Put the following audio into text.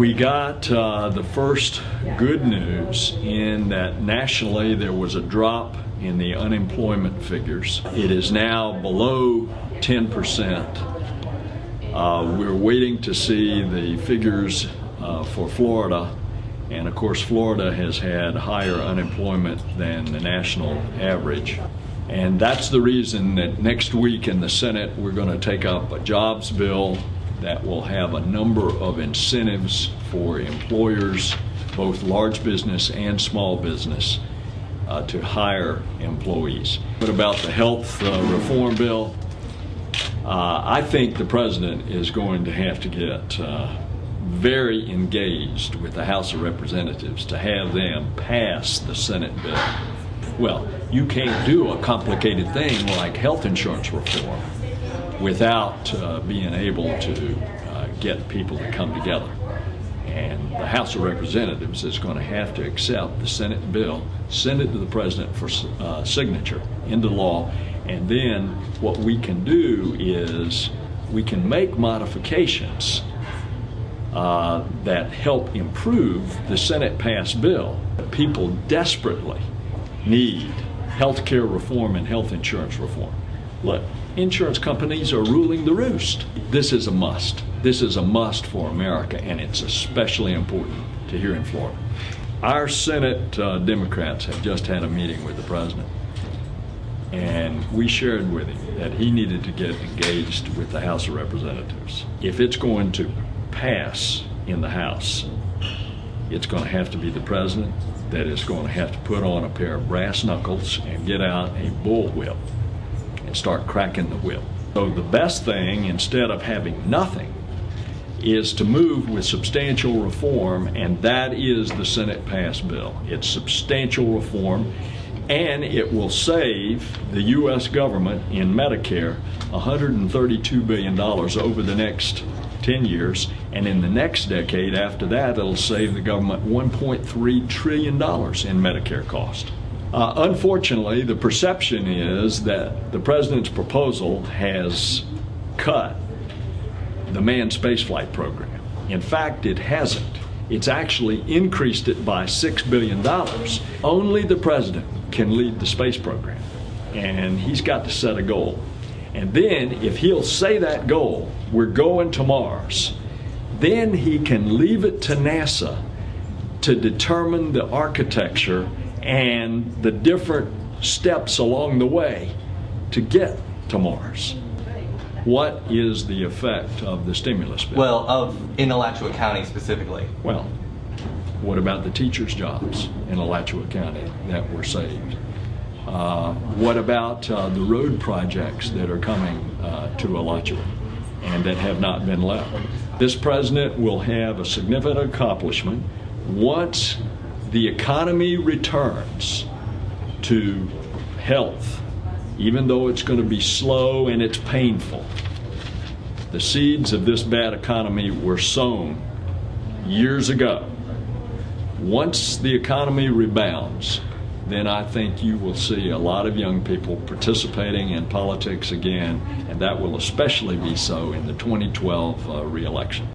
We got the first good news in that nationally there was a drop in the unemployment figures. It is now below 10%. We're waiting to see the figures for Florida, and of course Florida has had higher unemployment than the national average. And that's the reason that next week in the Senate we're going to take up a jobs bill that will have a number of incentives for employers, both large business and small business, to hire employees. What about the health reform bill? I think the president is going to have to get very engaged with the House of Representatives to have them pass the Senate bill. Well, you can't do a complicated thing like health insurance reform without being able to get people to come together. And the House of Representatives is going to have to accept the Senate bill, send it to the President for signature into law, and then what we can do is we can make modifications that help improve the Senate-passed bill. People desperately need health care reform and health insurance reform. Look, insurance companies are ruling the roost. This is a must. This is a must for America, and it's especially important to here in Florida. Our Senate Democrats have just had a meeting with the president, and we shared with him that he needed to get engaged with the House of Representatives. If it's going to pass in the House, it's going to have to be the president that is going to have to put on a pair of brass knuckles and get out a bullwhip and start cracking the whip. So the best thing, instead of having nothing, is to move with substantial reform, and that is the Senate passed bill. It's substantial reform, and it will save the U.S. government in Medicare $132 billion over the next 10 years, and in the next decade after that it'll save the government $1.3 trillion in Medicare cost. Unfortunately, the perception is that the president's proposal has cut the manned spaceflight program. In fact, it hasn't. It's actually increased it by $6 billion. Only the president can lead the space program, and he's got to set a goal. And then, if he'll say that goal, we're going to Mars, then he can leave it to NASA to determine the architecture and the different steps along the way to get to Mars. What is the effect of the stimulus bill? Well, in Alachua County specifically. Well, what about the teachers' jobs in Alachua County that were saved? What about the road projects that are coming to Alachua and that have not been left? This president will have a significant accomplishment once the economy returns to health, even though it's going to be slow and it's painful. The seeds of this bad economy were sown years ago. Once the economy rebounds, then I think you will see a lot of young people participating in politics again, and that will especially be so in the 2012 re-election.